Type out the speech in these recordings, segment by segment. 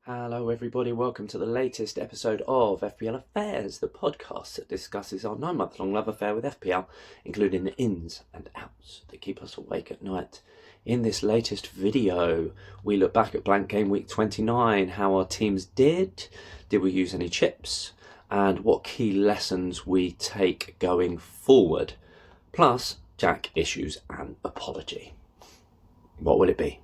Hello, everybody. Welcome to the latest episode of FPL Affairs, the podcast that discusses our 9-month-long love affair with FPL, including the ins and outs that keep us awake at night. In this latest video, we look back at Blank Gameweek 29, how our teams did we use any chips, and what key lessons we take going forward. Plus, Jack issues an apology. What will it be?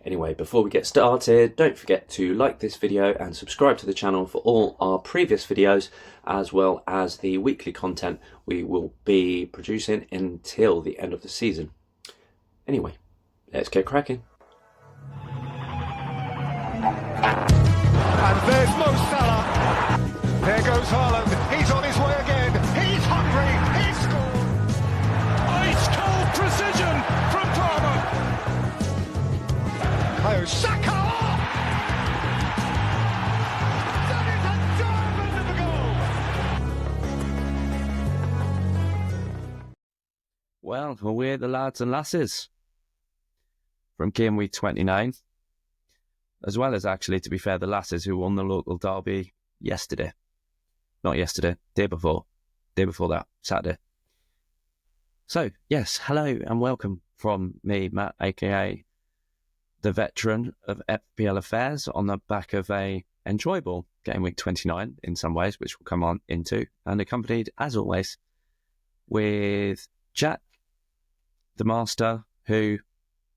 Anyway, before we get started, don't forget to like this video and subscribe to the channel for all our previous videos, as well as the weekly content we will be producing until the end of the season. Anyway, let's get cracking. And there's Mo Salah. There goes Haaland. He's on his way again. He's hungry. He's scored. Ice cold precision from Palmer. Oh, Saka! That is a diamond of a goal. Well, we're the lads and lasses from Gameweek 29, as well as, actually, to be fair, the lasses who won the local derby yesterday. Not yesterday, day before that, Saturday. So, yes, hello and welcome from me, Matt, aka the veteran of FPL Affairs, on the back of a enjoyable Gameweek 29 in some ways, which we'll come on into, and accompanied, as always, with Jack, the master, who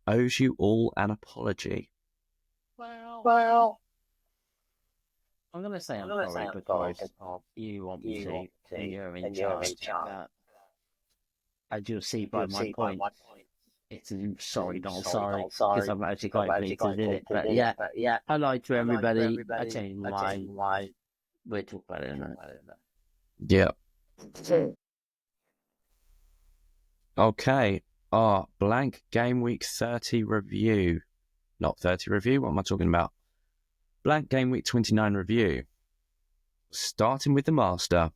owes you all an apology. Well, I'm going to say I'm sorry because you want me to, and you're in charge. As you'll see by my point, it's sorry, not sorry, because I'm actually quite pleased to do it. But yeah, I lied to everybody. I changed my mind. We'll talk about it in a minute. Yeah. Okay. Blank Gameweek 30 review. Not 30 review, what am I talking about? Blank Gameweek 29 review. Starting with the master.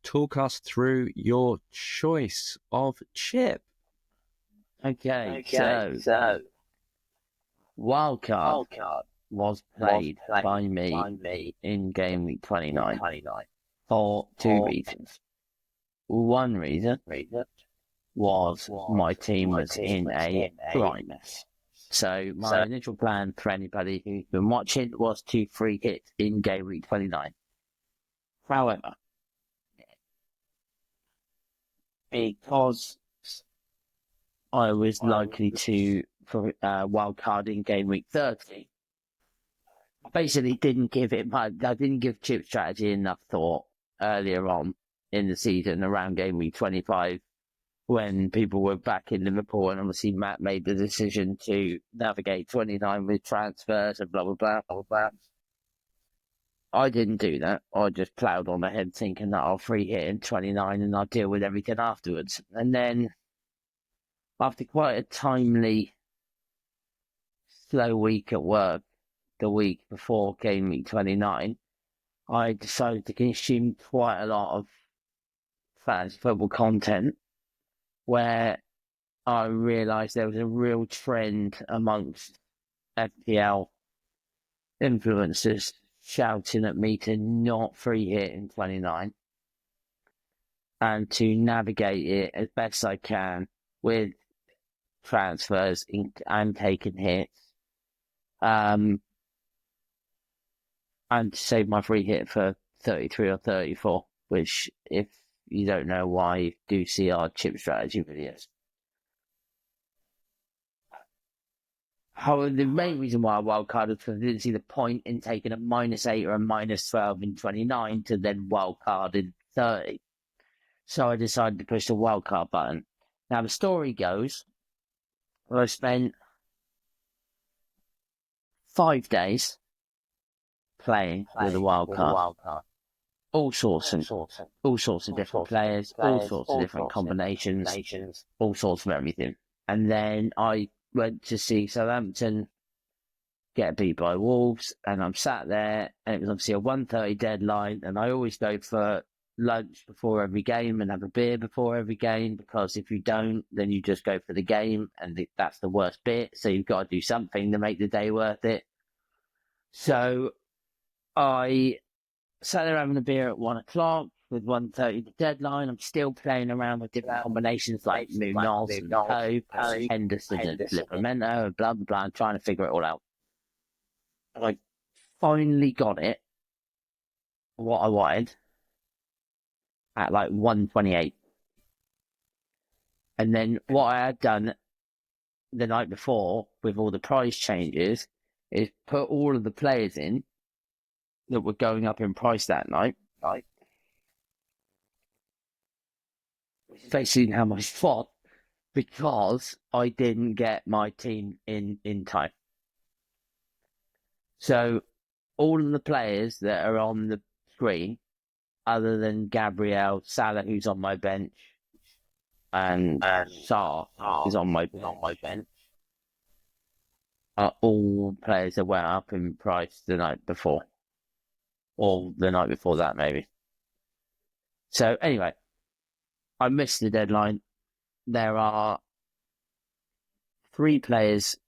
Talk us through your choice of chip. Okay, so Wildcard was played by me in Gameweek 29 for two reasons. One reason was my team was in a dryness. So my initial plan for anybody who's been watching was to free hit in Gameweek 29. However, because I was likely to for wildcard in Gameweek 30, I basically didn't give chip strategy enough thought earlier on in the season around Gameweek 25, when people were back in Liverpool, and obviously Matt made the decision to navigate 29 with transfers and blah, blah, blah, blah, blah. I didn't do that. I just ploughed on ahead thinking that I'll free hit in 29 and I'll deal with everything afterwards. And then, after quite a timely, slow week at work, the week before Game Week 29, I decided to consume quite a lot of fantasy football content, where I realised there was a real trend amongst FPL influencers shouting at me to not free hit in 29 and to navigate it as best I can with transfers and taking hits, and to save my free hit for 33 or 34, which, if you don't know why, do see our chip strategy videos. However, the main reason why I wildcarded was because I didn't see the point in taking a -8 or a -12 in 29 to then wildcard in 30. So I decided to push the wildcard button. Now, the story goes, I spent 5 days playing with a wildcard. All sorts of different players, all sorts of different combinations, all sorts of everything. And then I went to see Southampton get beat by Wolves, and I'm sat there, and it was obviously a 1:30 deadline, and I always go for lunch before every game and have a beer before every game, because if you don't, then you just go for the game, and that's the worst bit, so you've got to do something to make the day worth it. So I sat there having a beer at 1 o'clock with 1:30 the deadline. I'm still playing around with different combinations like Munoz and Pope, Henderson and Livramento and blah, blah, blah, and trying to figure it all out. And I finally got it, what I wanted, at like 1:28. And then what I had done the night before with all the price changes is put all of the players in that were going up in price that night. Basically how much fought because I didn't get my team in time. So all of the players that are on the screen, other than Gabriel, Salah, who's on my bench, and Sarr is on my bench, are all players that went up in price the night before. Or the night before that, maybe. So anyway, I missed the deadline. There are 3 players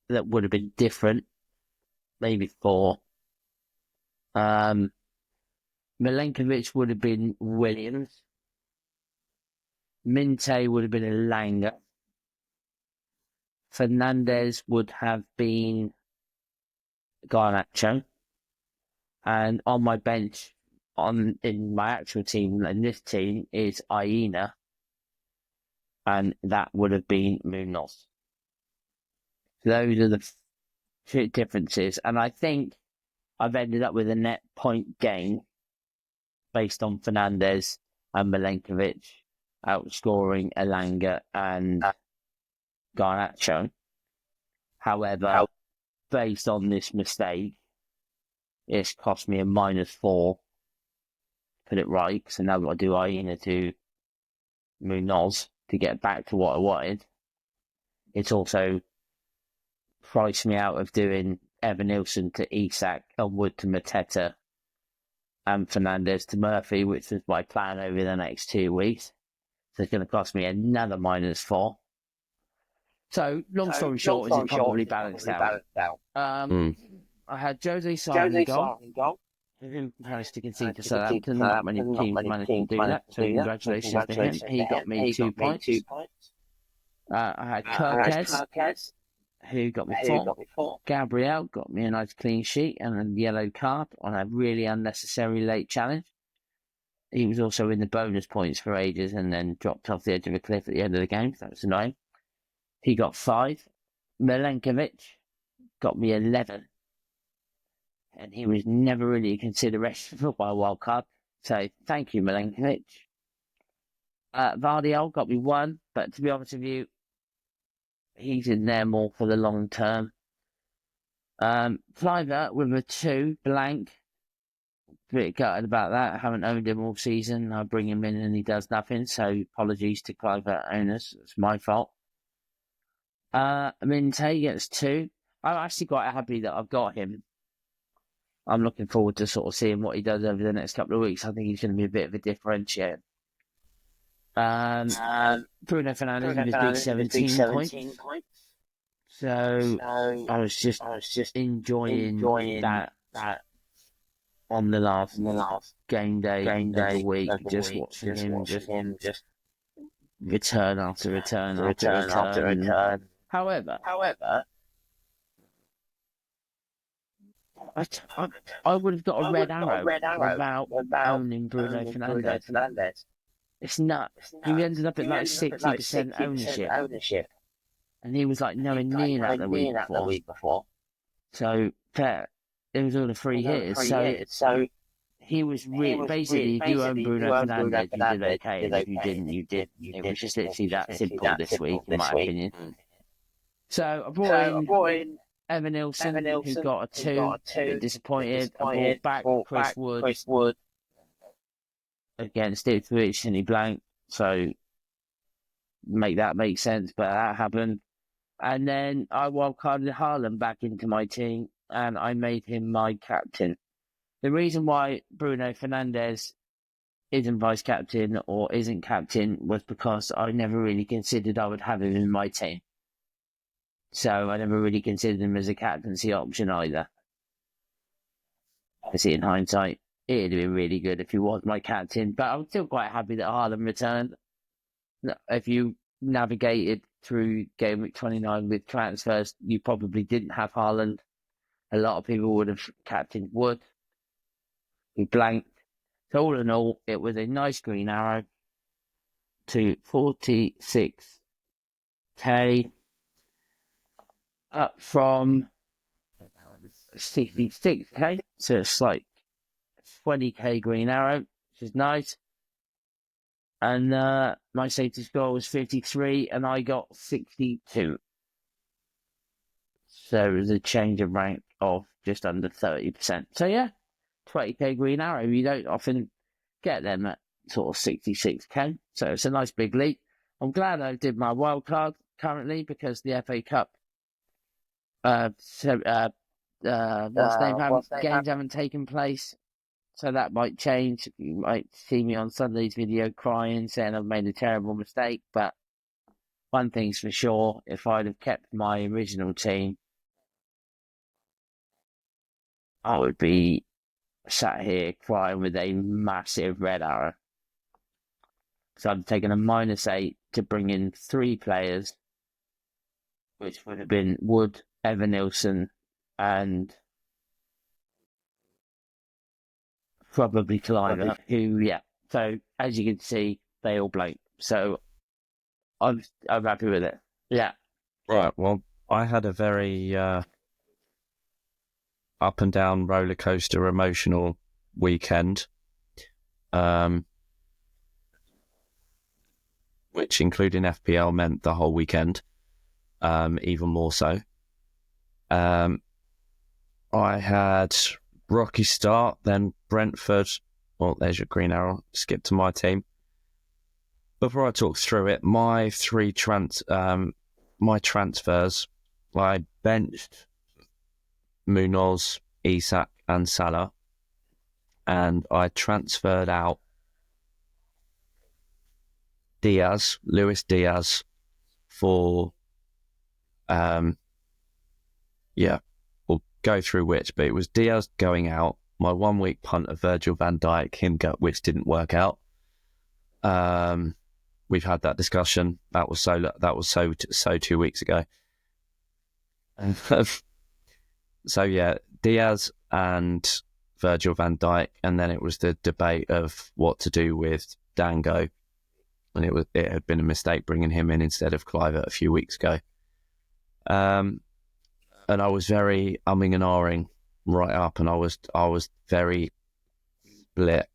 that would have been different, maybe 4. Milenkovic would have been Williams. Minte would have been Elanga. Fernandez would have been Garnacho. And on my bench, in my actual team, and this team, is Aina. And that would have been Munoz. Those are the differences. And I think I've ended up with a net point gain based on Fernandez and Milenkovic outscoring Elanga and Garnacho. However, based on this mistake, it's cost me a -4. Put it right, so now I've got to do Aina to Munoz to get back to what I wanted. It's also priced me out of doing Evan Nilsson to Isak and Wood to Mateta and Fernandez to Murphy, which was my plan over the next 2 weeks. So it's going to cost me another -4. So, long story short, it probably balanced out. I had Jose Sarr in goal, who managed to concede to Southampton. Not many teams managed to do that, so congratulations to him. He got me 2 points. I had Kirkes, who got me 4. Gabriel got me a nice clean sheet and a yellow card on a really unnecessary late challenge. He was also in the bonus points for ages and then dropped off the edge of a cliff at the end of the game. So that was annoying. He got 5. Milenkovic got me 11. And he was never really a consideration for my wild card. So thank you, Milenkovic. Vardiol got me 1, but to be honest with you, he's in there more for the long term. Cliver with a 2, blank. A bit gutted about that. I haven't owned him all season. I bring him in and he does nothing. So apologies to Cliver owners. It's my fault. Minte gets 2. I'm actually quite happy that I've got him. I'm looking forward to sort of seeing what he does over the next couple of weeks. I think he's going to be a bit of a differentiator. Bruno Fernandes with his big 17 points. So I was just enjoying that on the last game day of the week, just watching him just return after return after return. However, I would have got a red arrow without owning Bruno Fernandes. It's nuts. He ended up at like 60% ownership. And he was like nowhere near that the week before. So, fair. It was all the free hits. So, he was really, basically, if you own Bruno Fernandes, you did okay. And if you didn't, you did. It was just literally that simple this week, in my opinion. So, I brought in Evan Nilsson, who got a 2. Bit disappointed. I brought back Chris Wood. Again, Steve Twitch and he blank, so make sense, but that happened. And then I wildcarded Haaland back into my team and I made him my captain. The reason why Bruno Fernandes isn't vice captain or isn't captain was because I never really considered I would have him in my team. So I never really considered him as a captaincy option either. obviously in hindsight, it'd have been really good if he was my captain. But I'm still quite happy that Haaland returned. If you navigated through Game Week 29 with transfers, you probably didn't have Haaland. A lot of people would have captained Wood. He blanked. So all in all, it was a nice green arrow to 46k, up from 66k, so it's like 20k green arrow, which is nice. And my safety score was 53, and I got 62. So it was a change of rank of just under 30%. So yeah, 20k green arrow. You don't often get them at sort of 66k. So it's a nice big leap. I'm glad I did my wild card currently because the FA Cup games haven't taken place. So that might change. You might see me on Sunday's video crying, saying I've made a terrible mistake. But one thing's for sure, if I'd have kept my original team, I would be sat here crying with a massive red arrow. So I'd taken a -8 to bring in 3 players, which would have been Wood, Evan Nilsson, and probably Cliver, who, yeah. So as you can see, they all blank. So I'm happy with it. Yeah. Right. Well, I had a very up and down roller coaster emotional weekend, which including FPL meant the whole weekend, even more so. I had rocky start, then Brentford. Well, there's your green arrow. Skip to my team. Before I talk through it, my transfers, I benched Munoz, Isak, and Salah, and I transferred out Luis Diaz, for we'll go through which, but it was Diaz going out, my 1 week punt of Virgil van Dijk, which didn't work out. We've had that discussion. That was so 2 weeks ago. So yeah, Diaz and Virgil van Dijk, and then it was the debate of what to do with Dango, and it had been a mistake bringing him in instead of Cliver a few weeks ago. And I was very umming and ahhing right up, and I was very split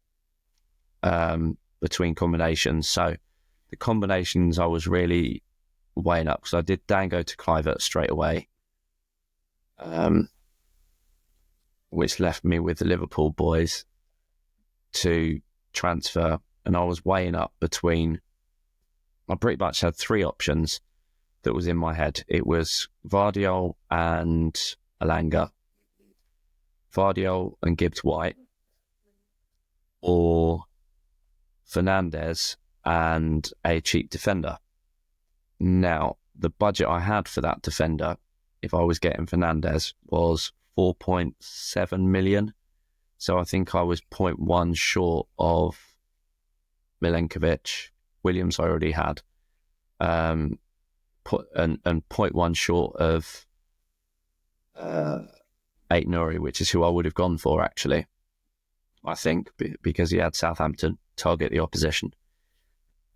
between combinations. So the combinations I was really weighing up, because I did Dango to Cliver straight away, which left me with the Liverpool boys to transfer, and I was weighing up between, I pretty much had 3 options that was in my head. It was Vardiol and Alanga, Vardiol and Gibbs White, or Fernandez and a cheap defender. Now, the budget I had for that defender, if I was getting Fernandez, was 4.7 million. So I think I was 0.1 short of Milenkovic. Williams I already had. And 0.1 short of Aït-Nouri, which is who I would have gone for, actually, I think, because he had Southampton target the opposition.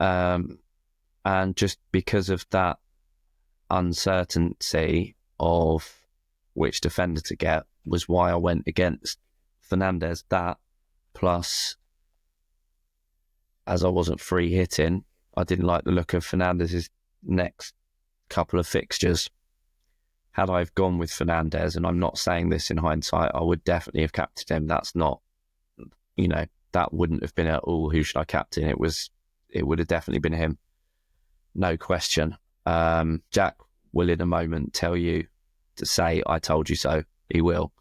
And just because of that uncertainty of which defender to get was why I went against Fernandez. That, plus, as I wasn't free hitting, I didn't like the look of Fernandez's next couple of fixtures. Had I gone with Fernandez, and I'm not saying this in hindsight, I would definitely have captained him. That's not, that wouldn't have been at all, who should I captain? It would have definitely been him. No question. Jack will in a moment tell you to say, I told you so. He will.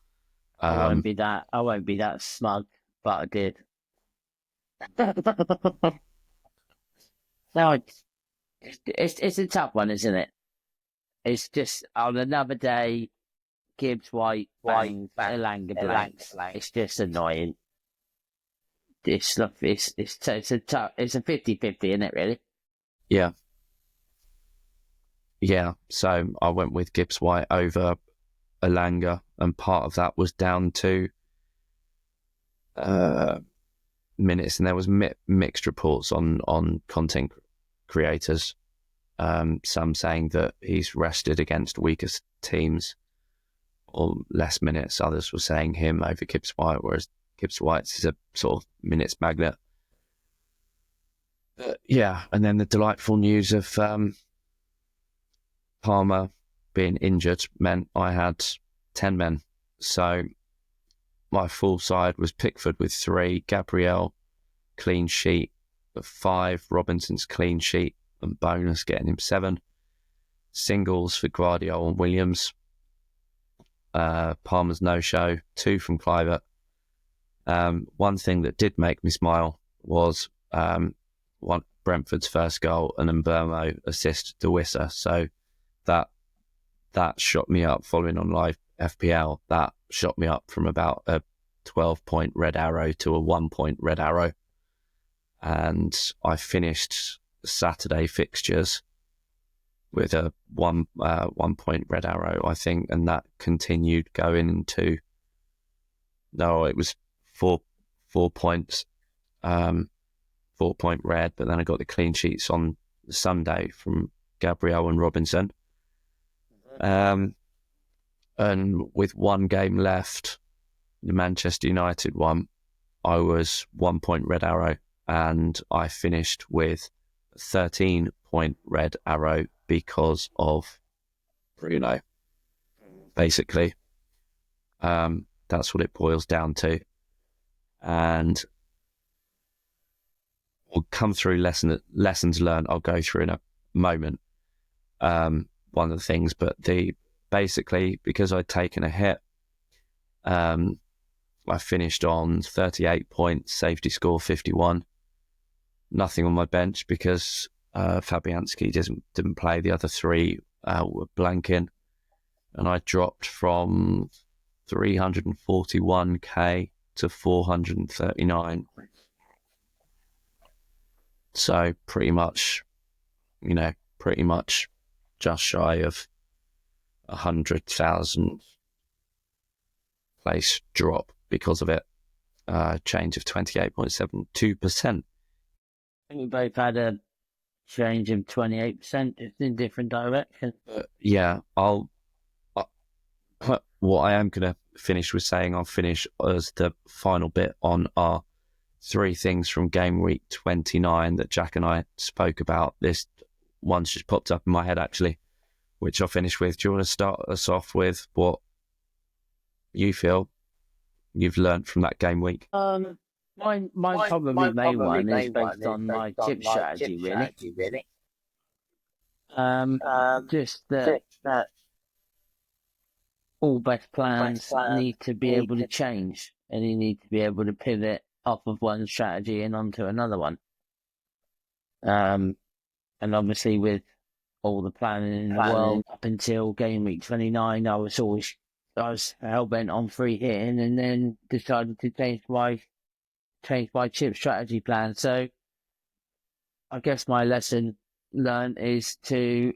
I won't be that smug, but I did. No, it's a tough one, isn't it? It's just on another day, Gibbs, White, Bangs, Elanga, Blanks. It's just annoying. It's a 50-50, isn't it, really? Yeah. Yeah, so I went with Gibbs White over Elanga, and part of that was down to minutes, and there was mixed reports on content creators. Some saying that he's rested against weaker teams or less minutes. Others were saying him over Gibbs White, whereas Gibbs White is a sort of minutes magnet. Yeah, and then the delightful news of Palmer being injured meant I had 10 men. So my full side was Pickford with 3, Gabriel clean sheet of 5, Robinson's clean sheet and bonus getting him 7. Singles for Guardiola and Williams. Palmer's no-show, 2 from Clivert. One thing that did make me smile was Brentford's first goal and Mbermo assist to Wissa. So that shot me up following on live FPL. That shot me up from about a 12-point red arrow to a 1-point red arrow. And I finished Saturday fixtures with a 1-point red arrow, I think, and that continued going into, no, it was 4 points, 4-point red, but then I got the clean sheets on Sunday from Gabriel and Robinson. And with one game left, the Manchester United one, I was 1-point red arrow, and I finished with 13-point red arrow because of Bruno. Basically, that's what it boils down to. And we'll come through lessons learned. I'll go through in a moment. One of the things, but basically because I'd taken a hit, I finished on 38 points, safety score 51. Nothing on my bench because Fabianski didn't play. The other 3 were blanking, and I dropped from 341k to 439. So pretty much just shy of 100,000 place drop because of it. Change of 28.72%. I think we both had a change of 28%, just in different directions. Yeah, what I am going to finish with saying, I'll finish as the final bit on our 3 things from Gameweek 29 that Jack and I spoke about. This one's just popped up in my head, actually, which I'll finish with. Do you want to start us off with what you feel you've learned from that game week? My probably main one is based on my chip strategy, really. Just that all best plans need to be able to change, and you need to be able to pivot off of one strategy and onto another one. And obviously with all the planning in the world up until game week 29, I was hell bent on free hitting, and then decided to change my chip strategy plan. So I guess my lesson learned is to,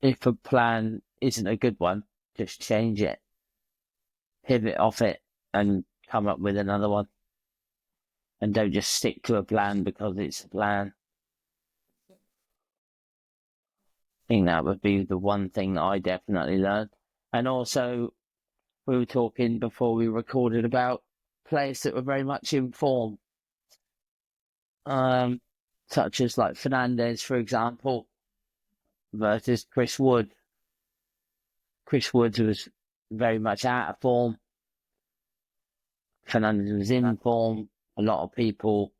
if a plan isn't a good one, just change it, pivot off it, and come up with another one. And don't just stick to a plan because it's a plan. I think that would be the one thing that I definitely learned. And also, we were talking before we recorded about players that were very much in form. Such as like Fernandez, for example, versus Chris Wood. Chris Wood was very much out of form. Fernandez was in form. A lot of people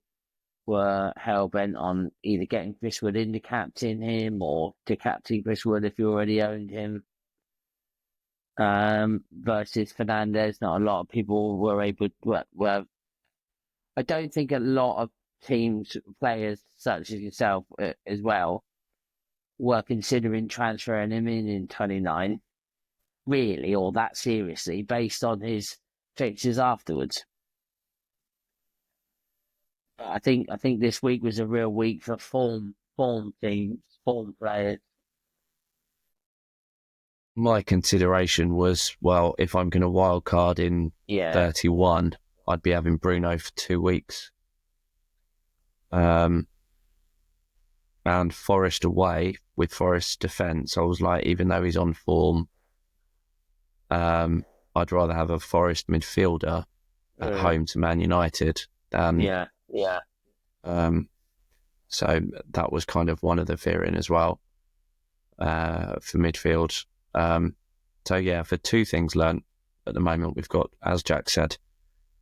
were hell-bent on either getting Chris Wood in to captain him or to captain Chris Wood if you already owned him. Versus Fernandez, not a lot of people were able to... Well, I don't think a lot of teams, players such as yourself as well, were considering transferring him in 29. really or that seriously based on his fixtures afterwards. But I think this week was a real week for form teams, form players. My consideration was, well, if I'm going to wild card in 31, I'd be having Bruno for 2 weeks. And Forest away with Forest's defence, I was like, even though he's on form, I'd rather have a Forest midfielder at home to Man United than so that was kind of one of the fearing as well for midfield. For 2 things learnt at the moment, we've got, as Jack said,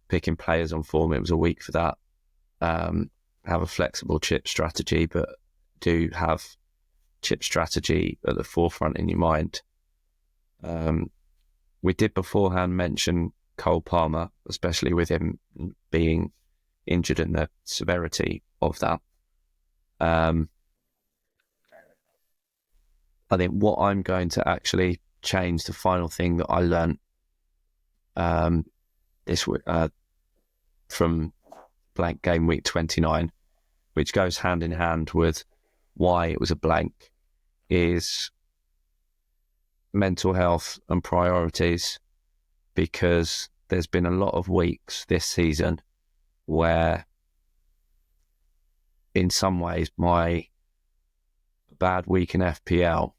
picking players on form. It was a week for that. Have a flexible chip strategy, but do have chip strategy at the forefront in your mind. We did beforehand mention Cole Palmer, especially with him being injured and the severity of that. I think what I'm going to actually change, the final thing that I learnt this from Blank GW29, which goes hand in hand with why it was a blank, is mental health and priorities, because there's been a lot of weeks this season where in some ways my bad week in FPL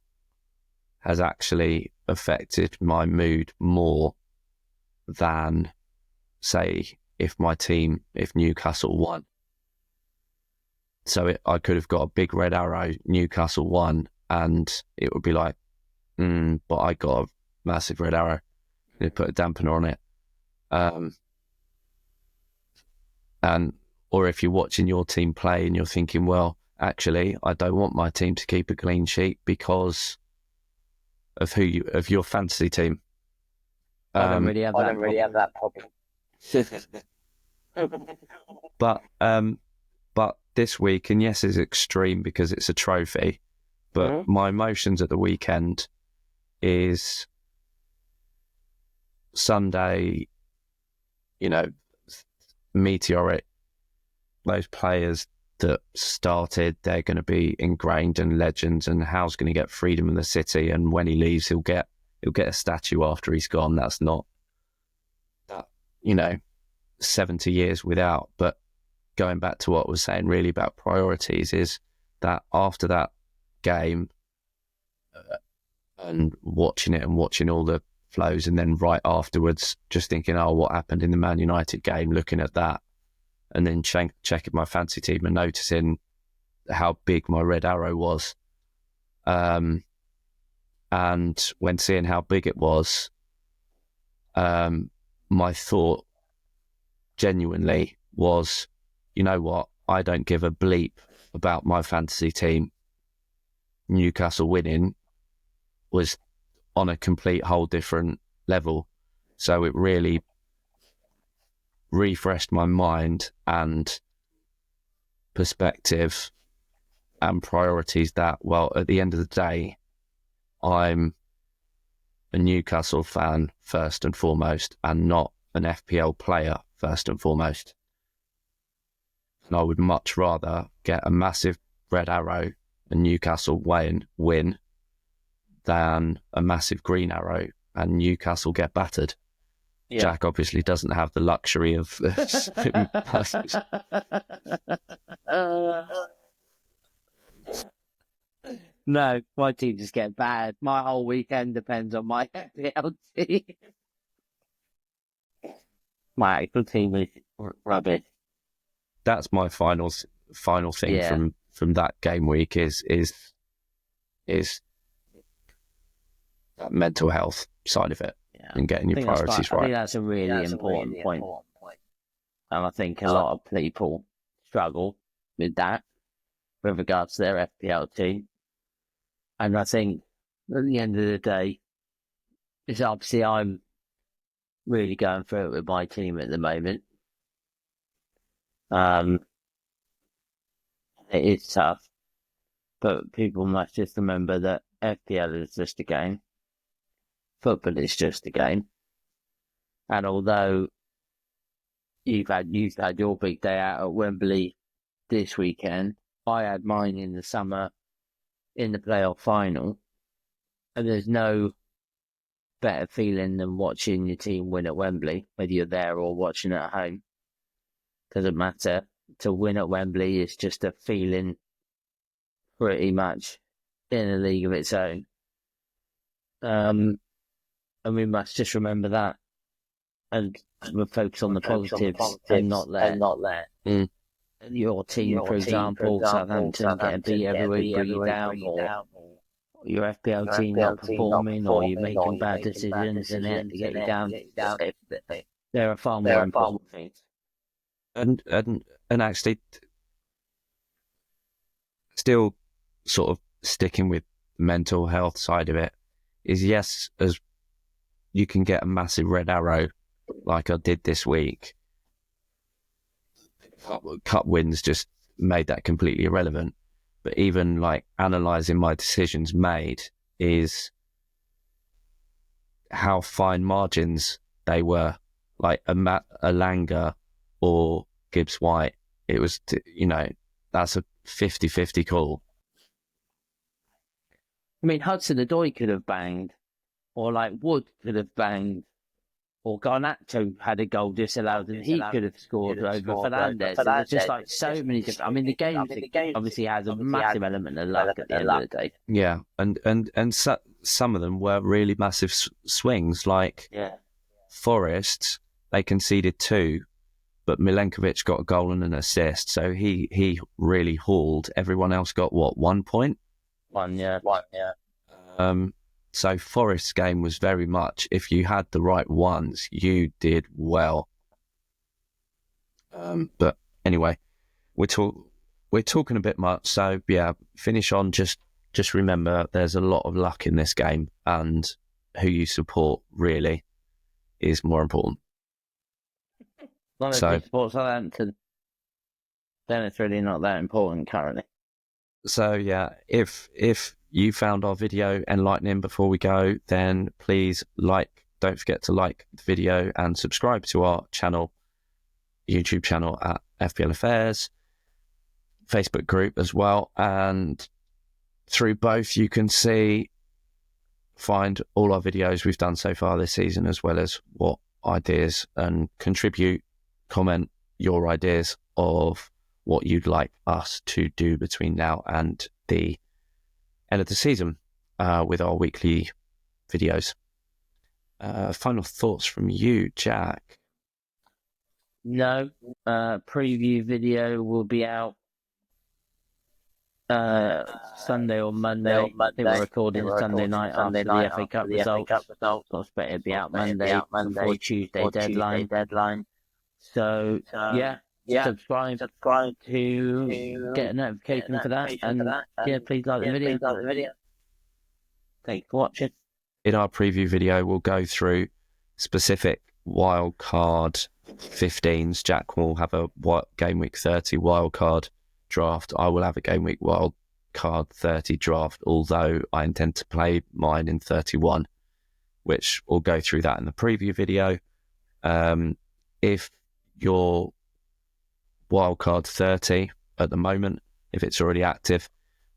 has actually affected my mood more than, say, if Newcastle won. So I could have got a big red arrow, Newcastle won, and it would be like, but I got a massive red arrow. They put a dampener on it. Or if you're watching your team play and you're thinking, well, actually, I don't want my team to keep a clean sheet because of your fantasy team. I don't really have that problem. But this week, and yes, it's extreme because it's a trophy, but my emotions at the weekend is Sunday, meteoric. Those players that started, they're going to be ingrained and legends, and Hal's going to get freedom in the city, and when he leaves, he'll get a statue after he's gone. That's not that 70 years without. But going back to what I was saying really about priorities, is that after that game and watching it and watching all the flows, and then right afterwards just thinking, what happened in the Man United game, looking at that, and then checking my fantasy team and noticing how big my red arrow was. And when seeing how big it was, my thought genuinely was, you know what, I don't give a bleep about my fantasy team. Newcastle winning was on a complete whole different level. So it really refreshed my mind and perspective and priorities that, well, at the end of the day, I'm a Newcastle fan first and foremost, and not an FPL player first and foremost. And I would much rather get a massive red arrow and Newcastle win than a massive green arrow and Newcastle get battered. Yeah. Jack obviously doesn't have the luxury of No, my team just get bad. My whole weekend depends on my FPL team. My actual team is rubbish. That's my final thing from that game week is that mental health side of it and getting your priorities right. I think that's a really important point. And I think a lot of people struggle with that with regards to their FPL team. And I think at the end of the day, it's obviously I'm really going through it with my team at the moment. It is tough, but people must just remember that FPL is just a game. football is just a game. And although you've had your big day out at Wembley this weekend, I had mine in the summer in the playoff final, and there's no better feeling than watching your team win at Wembley, whether you're there or watching at home. Doesn't matter. To win at Wembley is just a feeling pretty much in a league of its own. And we must just remember that, and we'll focus on the positives and not let your team, for example, Southampton, get a beat every week, bring you down, or your FPL team not performing, or you're making bad decisions and it to get you down. There are far more important things. And actually, still sort of sticking with mental health side of it, is yes, as you can get a massive red arrow like I did this week. Cup wins just made that completely irrelevant. But even like analysing my decisions made is how fine margins they were. Like a Alanga or Gibbs White, it was, that's a 50-50 call. I mean, Hudson-Odoi could have banged, or like Wood could have banged, or Garnacho had a goal disallowed and he could have scored over Fernandes. And there's just like so many different. I mean, the game obviously has a massive element of luck at the end of the day. Yeah, and some of them were really massive swings. Like Forest, they conceded 2, but Milenkovic got a goal and an assist, so he really hauled. Everyone else got what, 1 point? One. So Forest's game was very much, if you had the right ones, you did well. But anyway, we're talking a bit much, so yeah, finish on. Just remember, there's a lot of luck in this game, and who you support really is more important. Long as you support Southampton, then it's really not that important currently. So yeah, if you found our video enlightening before we go, then please don't forget to like the video and subscribe to our channel, YouTube channel at FPL Affairs, Facebook group as well. And through both, you can find all our videos we've done so far this season, as well as what ideas, and comment your ideas of what you'd like us to do between now and the end of the season with our weekly videos. Final thoughts from you, Jack? No, preview video will be out Sunday or Monday. I think we're recording Sunday night after the FA Cup results. So I expect it'll be out Monday before Tuesday deadline. So yeah. Subscribe to get a notification for that, and please like the video. Thanks for watching. In our preview video, we'll go through specific wildcard 15s. Jack will have a Gameweek 30 wildcard draft. I will have a Gameweek wildcard 30 draft, although I intend to play mine in 31, which we'll go through that in the preview video. If you're wildcard 30 at the moment, if it's already active,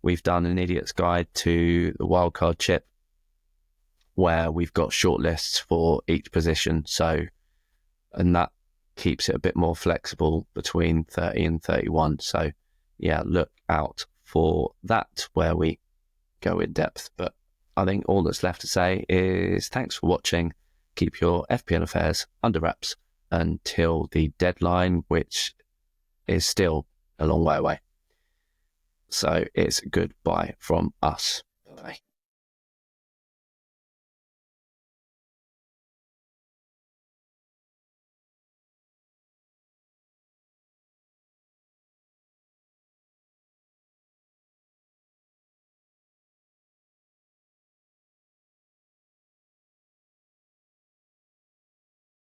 we've done an idiot's guide to the wildcard chip, where we've got shortlists for each position, and that keeps it a bit more flexible between 30 and 31. So yeah, look out for that, where we go in depth. But I think all that's left to say is thanks for watching. Keep your FPL affairs under wraps until the deadline, which is still a long way away. So it's goodbye from us. Bye.